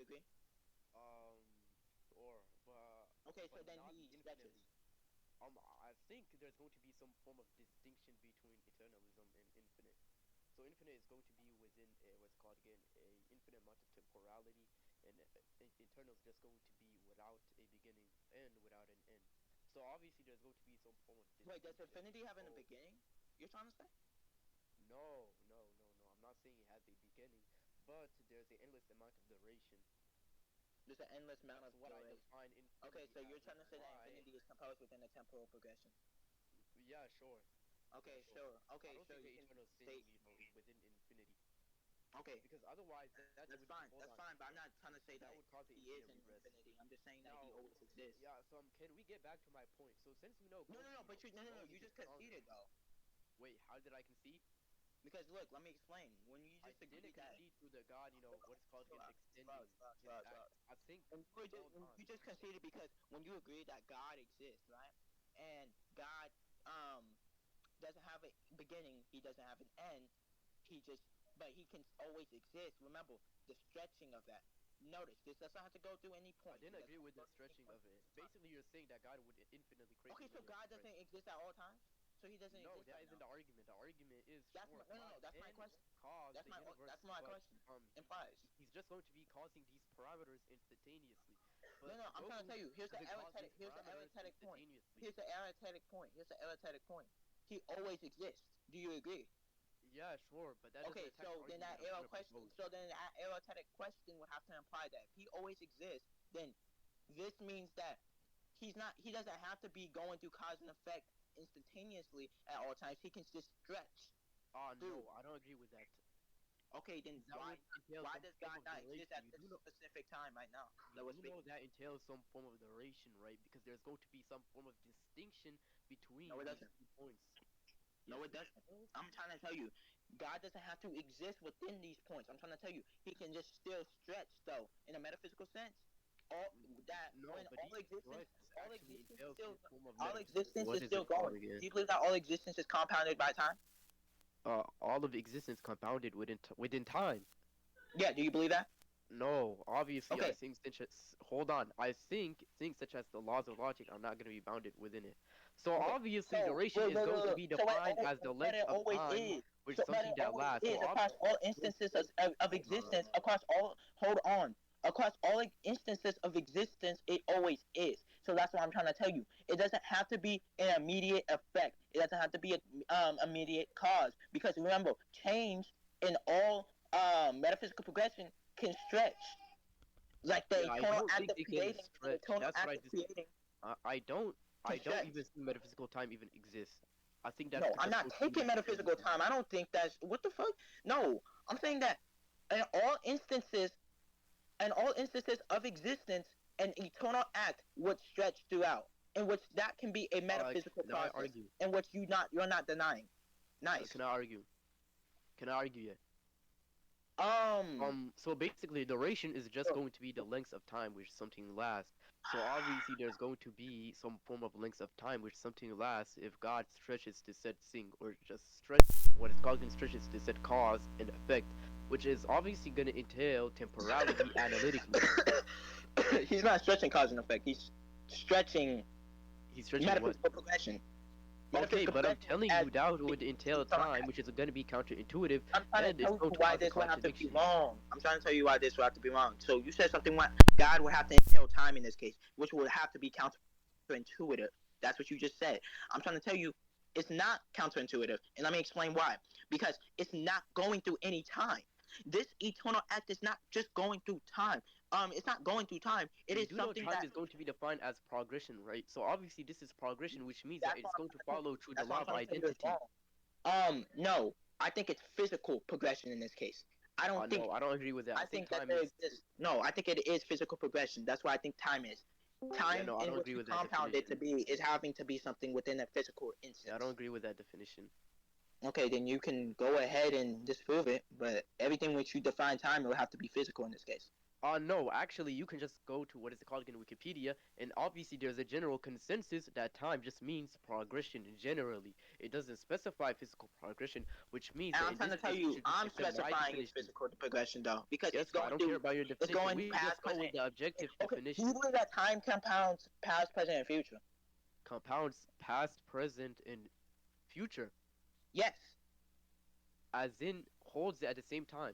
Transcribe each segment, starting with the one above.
agree? Um, or Okay, so but then not he stretches. infinitely. I think there's going to be some form of distinction between eternalism and infinite. So infinite is going to be within what's called again a infinite amount of temporality, and eternal is just going to be without a beginning and without an end. So obviously there's going to be some form of Wait, does distinction. infinity have a Oh beginning? You're trying to say? no, no, no, no! I'm not saying it has a beginning, but there's an endless amount of duration. There's an endless amount That's of what I duration. define Okay, infinity so as. you're Is trying to say that why? infinity is composed within a temporal progression. Yeah, sure. Yeah, Okay, sure. sure. I Okay, don't sure. think You the can eternal thing, state. within infinity, Okay, because otherwise that would that's hold fine. on, That's fine. But I'm not trying to say that that would cause the he infinite is in regress. infinity. I'm just saying that he Now, always exists. yeah. So can we get back to my point? So since we know No, no, no. quantity But you, no, no, no. slowly You gets just stronger. conceded though. Wait, how did I concede? Because look, let me explain. When you I just didn't agreed that, concede to the God. What is called again extending his act. slow. I think. Hold And on. you just conceded because when you agreed that God exists, right? And God doesn't have a beginning, he doesn't have an end. He just, but he can always exist. Remember the stretching of that. Notice this doesn't have to go through any I point. didn't It doesn't agree have with to go the through any stretching point. of it. Basically, you're saying that God would infinitely create Okay, so universe, God right? doesn't exist at all times. So he doesn't No, exist that right isn't now. the argument. The argument is That's sure my, no, no, God no. That's my can question. cause the universe, That's my but question. Implies. he's just going to be causing these parameters instantaneously. No, But no. I'm trying to Goku tell you. doesn't cause these Here's the parameters arithmetic point. instantaneously. Here's the arithmetic point. Here's the arithmetic point. He always exists. Do you agree? Yeah, sure, but that doesn't Okay, attack the so then argument I'm trying to propose. that arithmetic question would have to imply that if he always exists, then this means that he doesn't have to be going through cause and effect instantaneously at all times. He can just stretch through. No, I don't agree with that. Okay, then Because that would entail why some does form God of not exist duration. at this specific time right now You that we're do know speaking? that entails some form of duration, right? Because there's going to be some form of distinction No, between it these doesn't. 2 points. No, Yes, it it doesn't. does. I'm trying to tell you, God doesn't have to exist within these points. I'm trying to tell you, He can just still stretch, though, in a metaphysical sense. All N- that No, but these stretch all actually existence is entails some still, form of all metaphysical. existence What is is still it called going. again? Do you believe that all existence is compounded by time? All of existence compounded within time. Yeah. Do you believe that? No, obviously I Okay. think such as hold on. I think things such as the laws of logic are not going to be bounded within it. So Okay. obviously So duration wait, is wait, going wait, to wait. be So defined as the but length it of always time is. with So but something it that always lasts. So is across all instances of existence. Across all. Hold on. Across all instances of existence, it always is. So that's what I'm trying to tell you. It doesn't have to be an immediate effect. It doesn't have to be a immediate cause. Because remember, change in all metaphysical progression can stretch. Like yeah, I don't think they can the stretch. eternal That's what act I of just. creating I I don't. can I don't stretch. even see metaphysical time even exists. I think that's No, I'm just not going to be taking metaphysical extended. time. I don't think that's what the fuck. No, I'm saying that in all instances, in all instances of existence, an eternal act would stretch throughout, in which that can be a metaphysical Can I process, argue? in which you're not denying. Nice. Can I argue? Can I argue yet? Um. So basically, duration is just So, going to be the length of time which something lasts. So obviously, there's going to be some form of length of time which something lasts if God stretches to set thing, or just stretch what is causing stretches to set cause and effect, which is obviously going to entail temporality analytically. he's not stretching cause and effect. He's stretching He's stretching what? metaphysical progression. Okay, Metaphysical but I'm progression telling as you that the would entail eternal time, act. which is going to be counterintuitive, I'm trying to and it's tell going you to why cause a this would have to be contradiction. wrong. I'm trying to tell you why this would have to be wrong. So you said something what God would have to entail time in this case, which would have to be counterintuitive. That's what you just said. I'm trying to tell you it's not counterintuitive, and let me explain why. Because it's not going through any time. This eternal act is not just going through time. It's not going through time. It You is do know something time that is going to be defined as progression, right? So obviously this is progression, which means that that's what it's I'm going to trying to tell follow you. through the That's what law I'm of trying to tell you is identity. wrong. No, I think it's physical progression in this case. I don't think No, I don't agree with that. I I think think that time there is. exists. No, I think it is physical progression. That's what I think time is. Yeah, Time no, I in don't which agree you with that compound it to definition. be is having to be something within a physical Yeah, I don't instance. agree with that definition. Okay, then you can go ahead and disprove it, but everything which you define time will have to be physical in this case. No, actually, you can just go to what is it called again, Wikipedia, and obviously there's a general consensus that time just means progression generally. It doesn't specify physical progression, which means And that I'm in trying this to tell case we you, should just I'm accept my specifying its definition. physical progression though, because Yes, it's but I going don't care through, about your it's definition. going We past, just go with present. the objective Okay, do you definition. believe that time compounds past, present, and future? Compounds past, present, and future, Yes. as in holds it at the same time.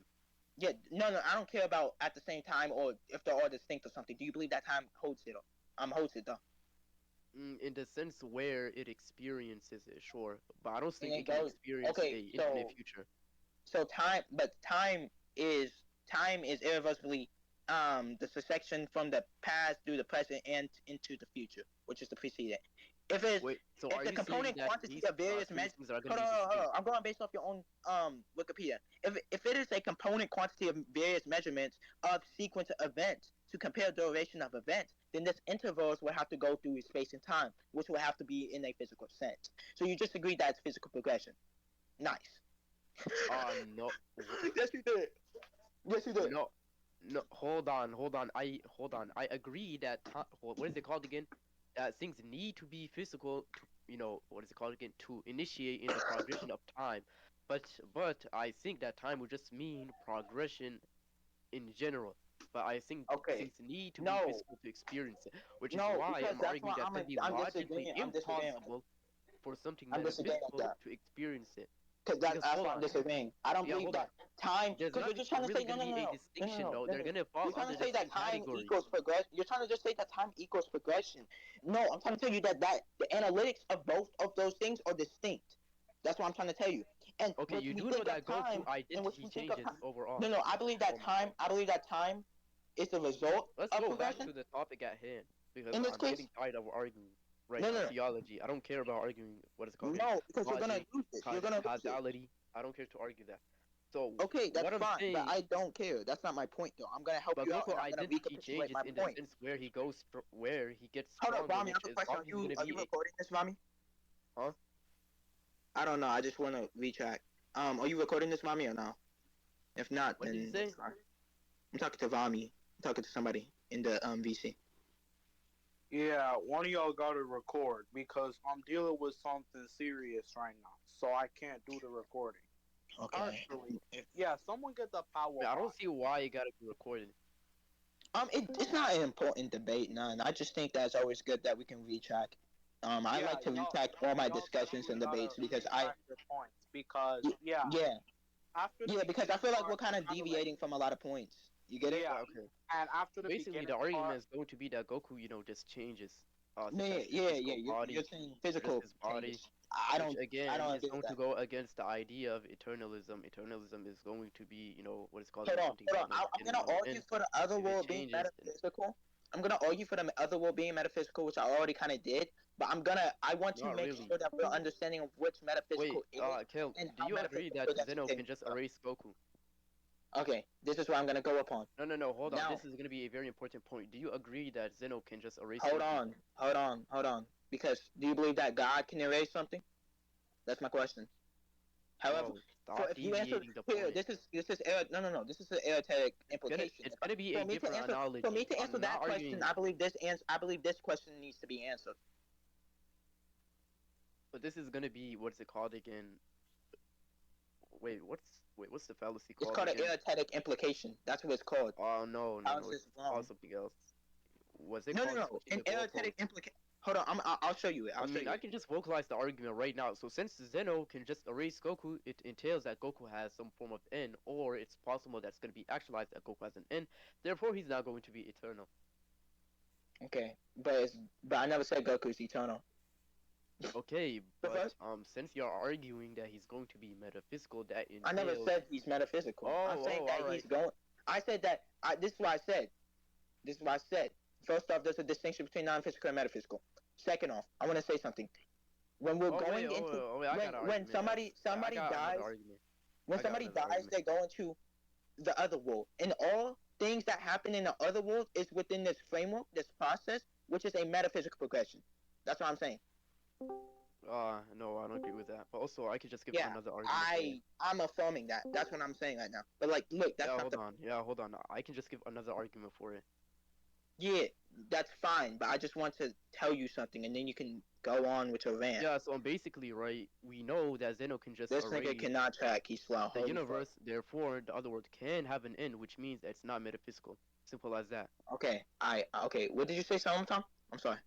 Yeah. No, no, I don't care about at the same time or if they're all distinct or something. Do you believe that time holds it? Holds it though. In the sense where it experiences it, sure, but I don't And think it it can goes. experience Okay, a infinite future. so time, but is time is irreversibly the succession from the past through the present and into the future, which is the precedent. If it's Wait, so if are the you saying component that quantity these of various three measures, things are going to hold on, be hold on, hold on, distinct? I'm going based off your own Wikipedia. If it is a component quantity of various measurements of sequence of events to compare duration of events, then this intervals will have to go through space and time, which will have to be in a physical sense. So you just agreed that it's physical progression. Nice. No, Yes, you did. Yes, you did. no, no. Hold on. I agree that what is it called again? That things need to be physical to, what is it called again? To initiate in the progression of time. But I think that time would just mean progression in general. But I think Okay. things need to be No, physical to experience it, which is no, why because I'm that's arguing why that it's going to be I'm logically disagreeing. I'm disagreeing with it. impossible for something I'm disagreeing with metaphysical that. to experience it. Because Because that's hold why I'm on, disagreeing. I don't yeah, believe hold on. that time. There's Because not you're just trying to say really no, going to no, no, be a no, no, no, distinction no, though. no, They're no. going to You're fall trying under to the say that same time category. equals progression. You're trying to just say that time equals progression. No, I'm trying to tell you that the analytics of both of those things are distinct. That's what I'm trying to tell you. And Okay, which you we do know think of that time, Goku in which identity we think of changes time. overall. No, no, I believe that Um, time. I believe that time is the result let's of go back progression. to the topic at hand because In this I'm case, getting tired of arguing right no, now. no, Theology. I don't care about arguing what is it called again? no, because you're gonna Logic, use this. You're gonna lose it. causality. I don't care to argue that. So Okay, that's what I'm fine, but saying, I don't care. That's not my point, though. I'm gonna help but you out, Goku and I'm gonna identity recapitulate changes my in the point. sense where he goes, where he gets Hold up, stronger, Rami. I which have a is question. obviously going to Are you be a, recording this, Rami? huh? I don't know. I just want to retract. Are you recording this, Rami, or no? If not, What did you then say? it's fine. I'm talking to Rami. I'm talking to somebody in the VC. Yeah, one of y'all got to record because I'm dealing with something serious right now, so I can't do the recording. Okay. Actually, yeah, someone get the power I on. don't see why it got to be recorded. It's not an important debate, none. I just think that it's always good that we can retract. I Yeah, like to y'all, retract all my y'all discussions definitely and gotta debates because retract your points because yeah, yeah, after the yeah, because I beginning feel like we're part, kind it's of kind of like deviating from a lot of points. You get it? yeah, Okay. and after So the basically, the beginning argument part, is going to be that Goku, just changes, such Yeah, as his yeah, yeah. physical You're body, saying or just physical his body, changes. which I again don't is agree with going to that. go against the idea of eternalism. Eternalism is going to be, what is called Hold again, on, something hold that on. I'm begin and gonna no argue end. for the other If it world being changes, then metaphysical. I'm gonna argue for the other world being metaphysical, which I already kind of did. But I want to not make really. sure that we're understanding of which Wait, metaphysical is Kel, and do how you agree metaphysical that progression Zeno is can taking just place. erase Goku? Okay, this is what I'm gonna go upon. No, no, no. Hold on. Now, This is going to be a very important point. Do you agree that Zeno can just erase hold Goku? on, hold on, hold on. Because do you believe that God can erase something? That's my question. However, Bro, for stop if you answer deviating the here, point. No, no, no. This is an areothetic implication. It's gonna be For a me to different answer for me analogy. to answer I'm not that question, arguing, I believe this question needs to be answered. but this is gonna be what's it called again? What's the fallacy It's called called an again? areothetic implication. That's what it's called. Oh no, no, How is no. this It's called wrong? something else. Was it No, no, called no. switching An the areothetic goalpost? implication. Hold on, I'll show you it. I I'll show mean, you I it. can just vocalize the argument right now. So since Zeno can just erase Goku, it entails that Goku has some form of end, or it's possible that's going to be actualized that Goku has an end. Therefore, he's not going to be eternal. Okay, but I never said Goku's eternal. Okay, The but first, since you're arguing that he's going to be metaphysical, that I never entails. said he's metaphysical. I'm saying Oh, all that he's right. going. I said that. This is what I said. This is what I said. First off, there's a distinction between non-physical and metaphysical. Second off, I want to say something. When we're going into I got an when argument. I somebody got dies, another argument. when I got somebody another dies, argument. they go into the other world, and all things that happen in the other world is within this framework, this process, which is a metaphysical progression. That's what I'm saying. No, I don't agree with that. But also, I could just give Yeah, another argument for you. I'm affirming that. That's what I'm saying right now. But like, look, that's Yeah, not hold the. on. Yeah, hold on. I can just give another argument for it. Yeah, that's fine. But I just want to tell you something, and then you can go on with your rant. Yeah, so basically, right, we know that Zeno can just This nigga erase cannot track. He's slow. the Holy fuck. universe, therefore the other world can have an end, which means that it's not metaphysical. Simple as that. Okay, okay. What did you say, Tom? I'm sorry.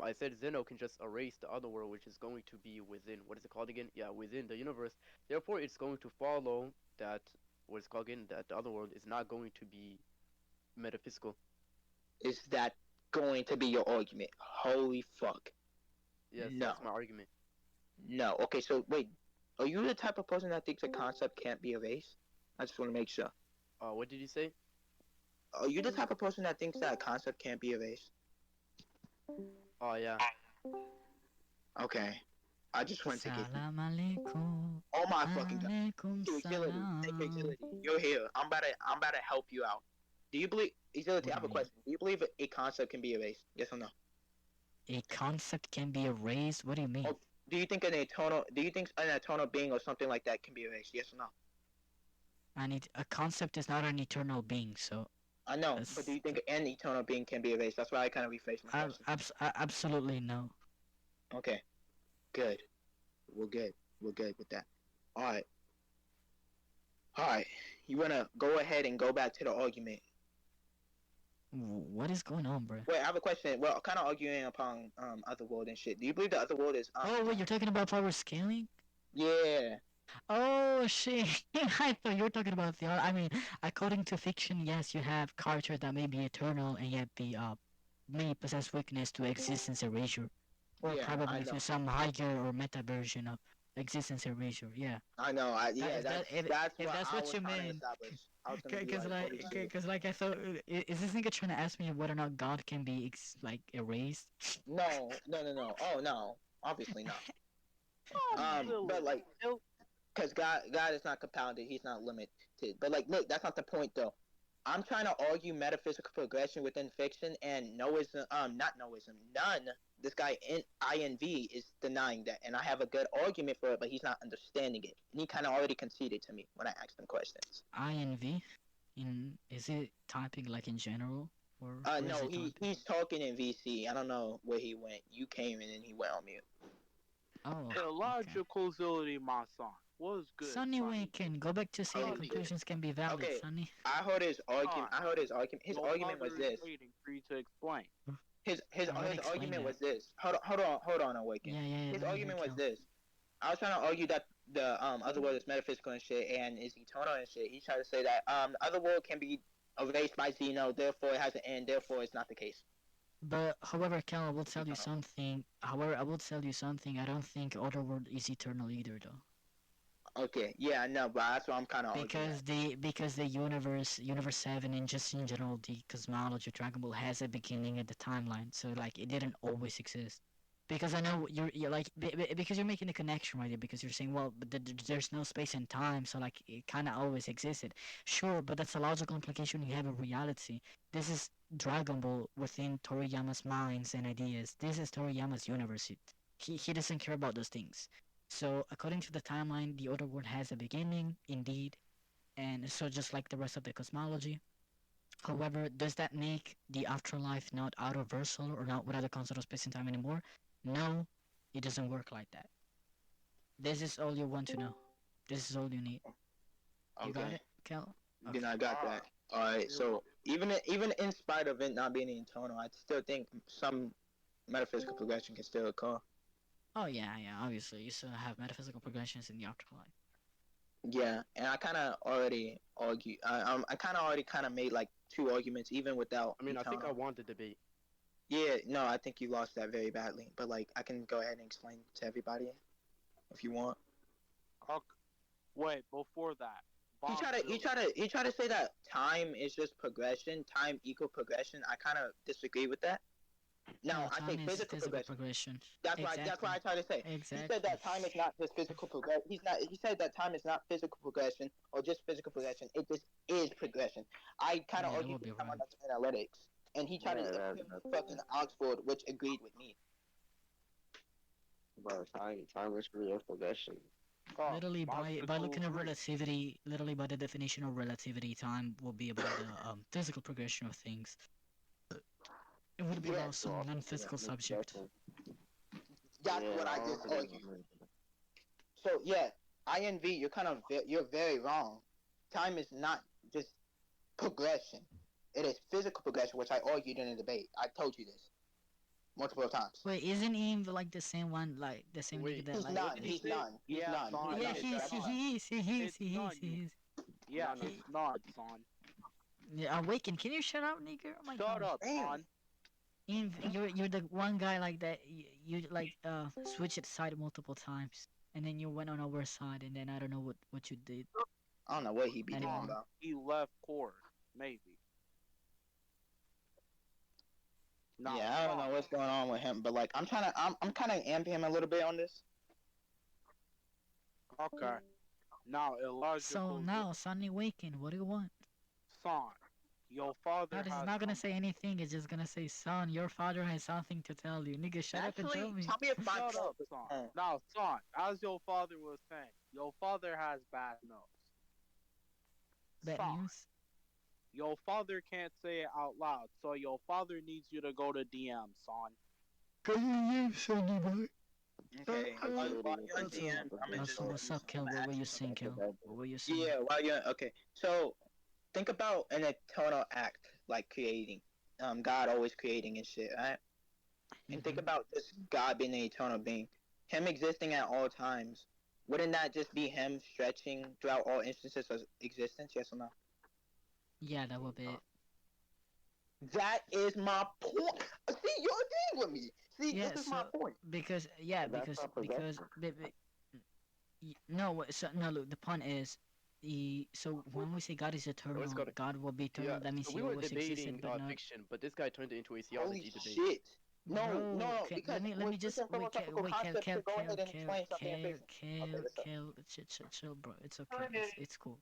I said Zeno can just erase the other world, which is going to be within, what is it called again? Yeah, within the universe. Therefore, it's going to follow that, what is it called again? That the other world is not going to be metaphysical. Is that going to be your argument? Holy fuck. Yes, No. that's my argument. No. Okay, so wait. Are you the type of person that thinks a concept can't be erased? I just want to make sure. What did you say? Are you the type of person that thinks that a concept can't be erased? Oh, yeah. Okay. I just want to get. Salam alaikum. Oh my fucking god. Alaikum Axility. Thank you, salam. Axility. You're here. I'm about to help you out. Do you believe Axility, I have a question. Do you believe a concept can be erased? Yes or no? A concept can be erased? What do you mean? Oh, do you think an eternal being or something like that can be erased? Yes or no? A concept is not an eternal being, so I know, That's- but do you think an eternal being can be erased? That's why I kind of rephrased my question. absolutely no. Okay, good. We're good. We're good with that. All right. All right. You wanna go ahead and go back to the argument? What is going on, bro? Wait, I have a question. Well, kind of arguing upon Otherworld and shit. Do you believe the Otherworld is? Oh, wait, you're talking about power scaling? Yeah. Oh shit! I thought you were talking about the. I mean, according to fiction, yes, you have characters that may be eternal and yet be may possess weakness to existence erasure, or Yeah, I probably know. to some higher or meta version of existence erasure. Yeah. I know. Yeah, If that- if- that's if what that's I what was you trying to mean. establish. I was gonna be Cause like, like, holy shit. cause like I thought, is this nigga trying to ask me whether or not God can be like erased? No, no, no, no. Oh no, obviously not. But like, because God is not compounded. He's not limited. But like, look, that's not the point though. I'm trying to argue metaphysical progression within fiction, and Noism, not Noism, none. This guy in INV is denying that, and I have a good argument for it, but he's not understanding it, and he kind of already conceded to me when I asked him questions. INV, is it typing like in general or? No, he's talking in VC. I don't know where he went. You came in and he went on mute. Oh. Illogicality, my son. What's good? Sunny way can go back to say the Oh, conclusions can be valid, Okay. Sunny. I heard his argument. His No argument was longer this. waiting for you to explain. His Already explained argument that. was this. Hold on, Awaken. Yeah. His let me argument hear was Cal. this. I was trying to argue that the other world is metaphysical and shit, and is eternal and shit. He tried to say that the other world can be erased by Zeno, therefore it has an end, therefore it's not the case. But however, Cal, I will tell you something. However, I will tell you something. I don't think Otherworld is eternal either, though. Okay, yeah, I know, but that's what I'm kind of arguing. Because the universe 7 and just in general the cosmology of Dragon Ball has a beginning at the timeline, so like it didn't always exist. Because I know you're like because you're making a connection right there, because you're saying, well, but there's no space and time, so like it kind of always existed. Sure, but that's a logical implication you have of reality. This is Dragon Ball within Toriyama's minds and ideas. This is Toriyama's universe. He doesn't care about those things. So according to the timeline, the other world has a beginning, indeed, and so just like the rest of the cosmology. However, does that make the afterlife not universal or not without the concept of space and time anymore? No, it doesn't work like that. This is all you want to know. This is all you need. You got Okay, it, Kel? then I got that. All right, so even in spite of it not being eternal, I still think some metaphysical progression can still occur. Oh yeah. Obviously, you still have metaphysical progressions in the afterlife. Yeah, and I kind of already argue. I kind of already kind of made like two arguments, even without. I mean, I think I eternal. won the debate. Yeah, no, I think you lost that very badly. But like, I can go ahead and explain to everybody if you want. Okay. Wait, before that. He tried to say that time is just progression. Time equal progression. I kind of disagree with that. No, No, I say time is physical progression. progression. That's why I try to say. Exactly. He said that time is not just physical progression. He said that time is not physical progression or just physical progression. It just is progression. I kind of Yeah, that argued would be with someone right. that's analytics, and he tried to fucking Oxford, which agreed with me. Bro, time is real progression. Oh, Literally by bicycle looking at free. relativity, literally by the definition of relativity, time will be about the physical progression of things. It would be Yes, about So some also non-physical subject. that's yeah, what I I just don't think argued. So yeah, INV, you're very wrong. Time is not just progression. It is physical progression, which I argued in a debate. I told you this multiple times. Wait, isn't Eve like the same one, like the same nigga Wait, that He's like? what none. did he He's say? none. He's Yeah, none. He's son. Yeah, none. It's he is, That's he, not. why. he is, he is, It's he is, not. he is. Yeah, He, it's not, son. yeah, Awaken, can you shut up, nigga? Oh my Shut gosh. up, Damn. son. Eve, you're the one guy like that. You like switch it side multiple times, and then you went on our side, and then I don't know what you did I don't know what he be doing, Son, anymore. bro. he left court. Maybe. Now, Yeah, I don't son. know what's going on with him, but like I'm kind of amping him a little bit on this. Okay. Now, So illogical. now, Sonny Awaken, what do you want? Son, your No, father this is has not gonna some. say anything. It's just gonna say, son, your father has something to tell you. Nigga, shut up and tell Actually, me. tell me if my Shut point up, was son. wrong. Now, son, as your father was saying, your father has bad nose. Bad Son, news. your father can't say it out loud, so your father needs you to go to DM, son. Can you name Sonny boy? Okay, while you're on What's up? DM, I'm gonna just What's up, Kel? I'm gonna What were ask you you something. saying, Kel? What were you saying? Yeah, while you're okay. So think about an eternal act like creating. God always creating and shit, right? And think Mhm. about this God being an eternal being, Him existing at all times. Wouldn't that just be Him stretching throughout all instances of existence? Yes or no? Yeah, that would be it. That is my point. See, you're agreeing with me. See, Yeah, this is my so point. because yeah, That's not because progression. no, so no, look, the point is, so when we say God is Oh, it's eternal, got God will be eternal. yeah. That means So He we were always existed, debating but not. fiction, but this guy turned it into a Holy theology debate. shit. No, no, Bro, no, because let me with just certain philosophical concepts to go ahead and explain something in fiction. Okay, what's up? chill, bro. It's okay. It's cool.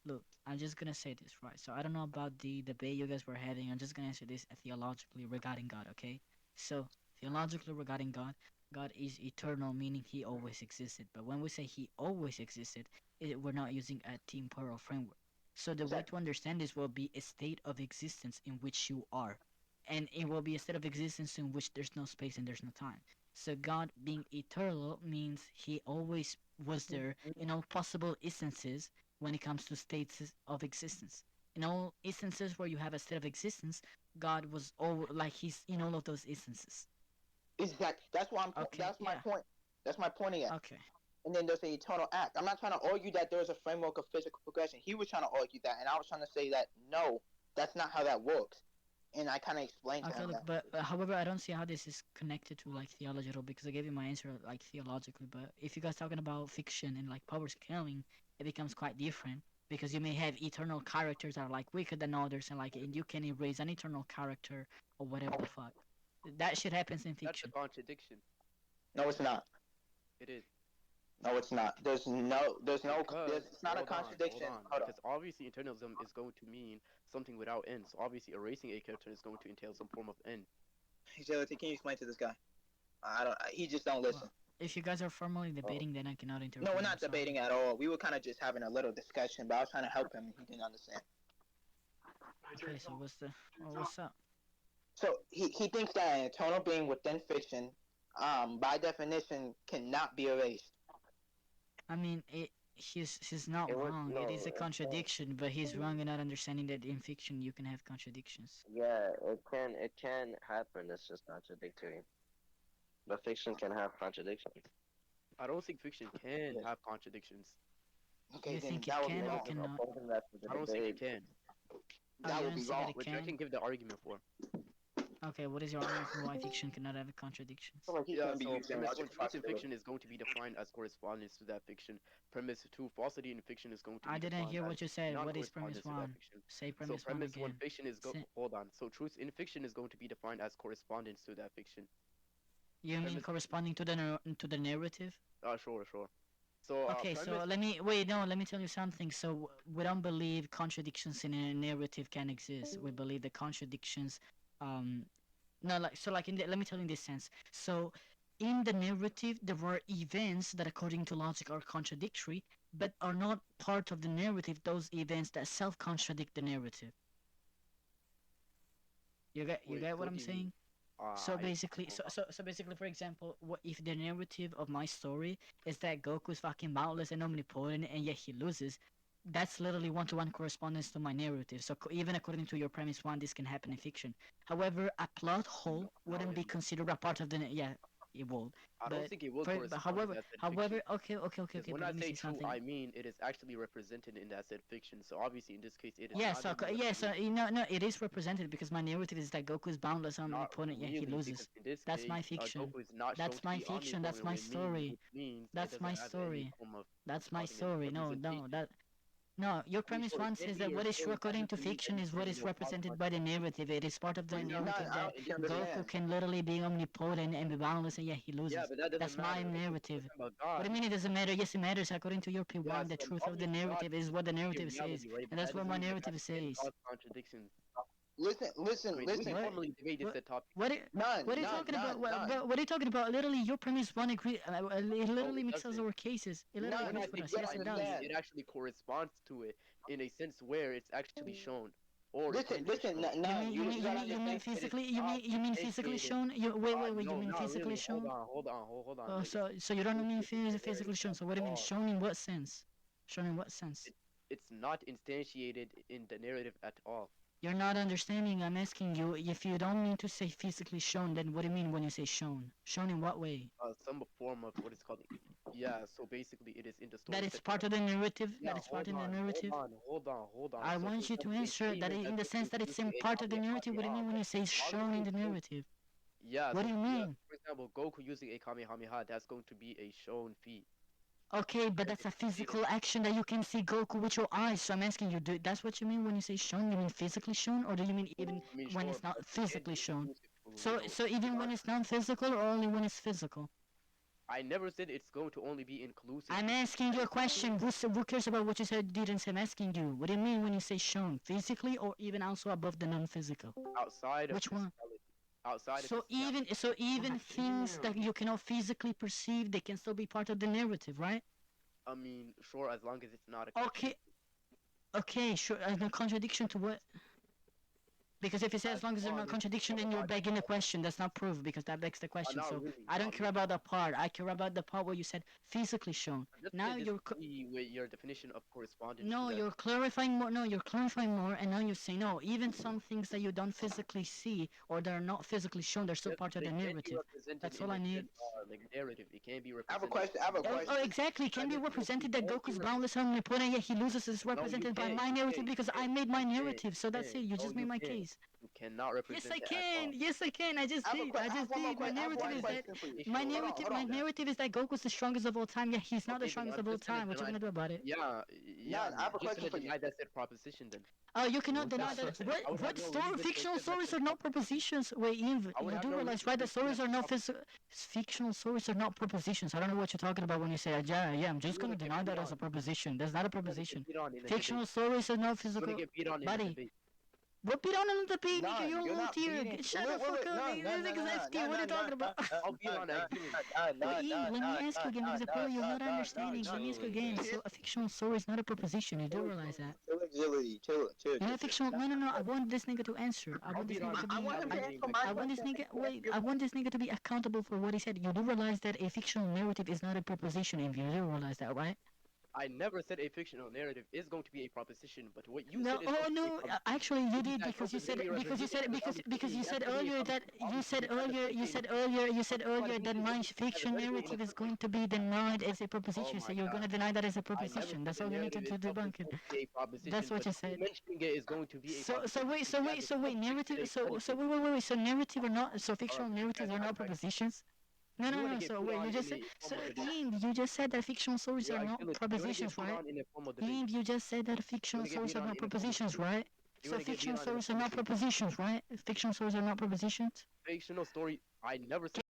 Look, I'm just gonna say this, right? So I don't know about the debate you guys were having. I'm just gonna answer this theologically regarding God, okay? So theologically regarding God, God is eternal, meaning He always existed. But when we say He always existed, we're not using a temporal framework. So the way Exactly. to understand this will be a state of existence in which you are, and it will be a state of existence in which there's no space and there's no time. So God being eternal means He always was there in all possible instances when it comes to states of existence. In all instances where you have a state of existence, God was all like He's in all of those instances. Exactly. That's why Okay, that's my yeah, point. That's my point again. okay, And then there's the eternal act. I'm not trying to argue that there's a framework of physical progression. He was trying to argue that, and I was trying to say that no, that's not how that works. And I kind of explained to okay. him Look, that. but however, I don't see how this is connected to like theology at all because I gave you my answer like theologically. But if you guys talking about fiction and like power scaling, it becomes quite different because you may have eternal characters that are like weaker than others, and like and you can erase an eternal character or whatever the fuck. That shit happens in That's a fiction. contradiction. No, it's not. It is. No, it's not. Because It's not a hold contradiction. on. Hold on. Because obviously internalism is going to mean something without end. So obviously erasing a character is going to entail some form of end. Axility, can you explain to this guy? I don't. He just don't listen. Well, if you guys are formally Oh, debating, then I cannot No, interrupt we're you. I'm not sorry. debating at all. We were kind of just having a little discussion, but I was trying to help him, and he didn't understand. Okay, so what's up? So he thinks that an eternal being within fiction, by definition, cannot be erased. I mean, he's not it would wrong. It is no. a contradiction, but he's wrong in not understanding that in fiction you can have contradictions. Yeah, it can happen. It's just contradictory. But fiction can have contradictions. I don't think fiction can Yes. have contradictions. Okay, You then think it that would be can or wrong. cannot? Opposing that to the I don't think it debate. can. Oh, That you would don't be see that wrong. it Which I can? can give the argument for. Okay, what is your argument for why fiction cannot have contradictions? So like he Yeah, shouldn't be so using premise one, logical truth in possibility. fiction is going to be defined as correspondence to that fiction. Premise two, falsity in fiction is going to I be didn't defined hear as what you said. What is premise non-correspondence to that one? fiction. Say So premise one premise one again. fiction is hold on. So truth in fiction is going to be defined as correspondence to that fiction. You mean Premise corresponding to the narrative? sure. So Okay, so premise let me wait. No, let me tell you something. So we don't believe contradictions in a narrative can exist. We believe the contradictions, um, no, like so, like let me tell you in this sense. So in the narrative there are events that according to logic are contradictory but are not part of the narrative, those events that self-contradict the narrative. You Wait, get what what I'm do you mean? saying? So I basically, so basically, for example, what if the narrative of my story is that Goku's fucking boundless and omnipotent, and yet he loses? That's literally one-to-one correspondence to my narrative. So even according to your premise one, this can happen in fiction. However, a plot hole no, wouldn't be considered a part of the yeah, it will. I don't But think it will but correspond to however, that said fiction. Because okay. when But I let me say say true, something. I mean it is actually represented in that said fiction. So obviously, in this case, it is Yeah, not so gonna be yeah, so represented. no, it is represented because my narrative is that Goku is boundless and Not omnipotent, yet he really, because loses. in this That's case, my fiction. Goku is not shown That's to my be fiction. That's omnipotent, my which story. means it That's doesn't my have any story. form of what's That's my called again story. No, representation. no. Your I mean, premise sure, it one can says be that your what is true story. That according to doesn't mean fiction is what anything. is represented by the narrative. It is part of the For No, example, narrative I that in don't this case, Goku understand. can literally be omnipotent and be boundless, and yet he yeah, loses. but that doesn't That's my matter. We're narrative. talking about What do God. you mean it doesn't matter? Yes, it matters. According to your Yeah, P1, the so truth of the obviously God narrative is what the be a narrative says, reality, right? and But that's that what doesn't my mean it narrative can says. cause contradictions. Listen, listen, Wait, we can listen. What? formally debate this What? at topic. What? None, What are you none, talking about? none, none. What are you talking about? Literally, your premise one agree. It No, literally it mixes doesn't. our cases. It literally None. When I agrees with say You us. gotta Yes, I it mean does. understand. it actually corresponds to it in a sense where it's actually shown, or it Listen, can be listen, shown. none. It You gotta means You mean understand. it is physically? not You mean physically instantiated. shown? You wait. You No, mean not physically really. shown? Hold on. Oh, Like so you don't mean where physically it's shown. at So what do you mean all. shown in what sense? Shown in what sense? It, it's not instantiated in the narrative at all. You're not understanding. I'm asking you if you don't mean to say physically shown. Then what do you mean when you say shown? Shown in what way? Some form of what is called. Yeah, so basically it is in the That story it's section. part of the narrative. Yeah, That it's part in the narrative. hold on. I So, for want you to example, a answer that statement in that's the going to sense that include it's in a part of the narrative. What do you Kamehameha, mean when okay? you say shown in Obviously, the it's going. narrative? Yeah, What do so you yeah, mean? for example, Goku using a Kamehameha, that's going to be a shown feat. Okay, but Because that's a it's stated. physical action that you can see Goku with your eyes. So I'm asking you, that's what you mean when you say shown? You mean physically shown, or do you mean even I mean, when sure, it's not but it can physically be shown? inclusive to, you know, So be even when honest. it's not physical, or only when it's physical? I never said it's going to only be inclusive. I'm asking you a question. Who cares about what you said? Didn't say. I'm asking you. What do you mean when you say shown? Physically, or even also above the non-physical? Outside of Which one? physicality. Outside of So physicality. even things that you cannot physically perceive, they can still be part of the narrative, right? I mean, sure, as long as it's not a Okay, contradiction. okay, sure. No contradiction to what? Because if you say As as long as there's long no as it's contradiction, not then a you're begging the logical. question. That's not proof because that begs the question. Not So really, I don't not care really. about the part. I care about the part where you said physically shown. I'm just Now gonna you're disagree with your definition of correspondence to no, that. you're clarifying more. No, you're clarifying more, and now you're saying no. Even some things that you don't physically see or that are not physically shown, they're still Yes, part but of the it can be narrative. represented That's in all I a need. said like narrative. It can be I have a represented question. I have a in Oh, question. exactly. Can be this case, it represented that won't be Goku's boundless and omnipotent, yet he loses is no, you represented by can't. my narrative because I made my You narrative. So that's can't. it. You No, just made you my can't. case. You cannot Yes, represent I that at can. all. Yes, I can. I just did. I I have just one more did. My question. I have narrative one is that question for you. my Hold on, narrative, hold my on. narrative is that Goku's the strongest of all time. Yet he's not the Okay, then strongest I'm of all just gonna time. What you deny. gonna do about it? Yeah. None. I have a You're just question gonna for you. deny that said proposition then. Oh, you cannot With deny that, that. I would have What no story? reason to Fictional accept that stories said are not proposition. propositions. Wait, Eve, I would you have do no realize, reason right? to The accept that stories are said not proposition. fictional stories are not propositions. I don't know what you're talking about when you say, yeah, I'm just You're gonna gonna get deny beat that as on. a proposition. That's not a You're gonna get proposition. beat on in a debate. Fictional stories are not You're gonna physical. get beat on in a Buddy, debate. what beat on another pig, nigga? None. You're a You're low not tier. beating. Shut the Wait, fuck up, none, nigga. none, This none, nigga's none, asking. none, What are you none, talking none, about? I'll beat on Axility. Wait, Eve, let me ask you again because apparently you're not understanding. Let me ask you again. So a fictional story is not a proposition. You do realize that? Chill, agility, chill. You know, fictional. No. I want this nigga to answer. I I'll want this beat on nigga to I be. want him to answer named my I want Axility. this question. nigga. Wait. I want this nigga to be accountable for what he said. You do realize that a fictional narrative is not a proposition. If you do realize that, right? I never said a fictional narrative is going to be a proposition, but what you No. said is going Oh to be a no. proposition. Actually, you Which is did that because you Goku is said gonna be represented as a because you that's said gonna be a earlier that proposition. Obviously, because the fiction you said earlier that my has a fiction vertical and a narrative is subject. going to be denied as a Oh proposition. So my you're god. gonna deny that as a I never proposition. said That's the all you need narrative to itself is debunk it. going to be a That's proposition, what but you you said. mentioning it is going to be a So proposition. wait, Because as a subject and narrative. a So predicate. wait. So narrative are not. So fictional You guys narratives are got not back. propositions. No, You're no, gonna no. get So put wait, on you in just said. a So formal debate. Ian, you just said that fictional stories are You're not Axility. You're gonna get propositions, put right? on in a formal debate. Ian, you just said that You're fictional gonna get stories beat are on not in a formal propositions, debate. right? You're So gonna get beat fictional on in a stories are formal not debate. propositions, right? Fictional stories are not propositions. Fictional story. I never said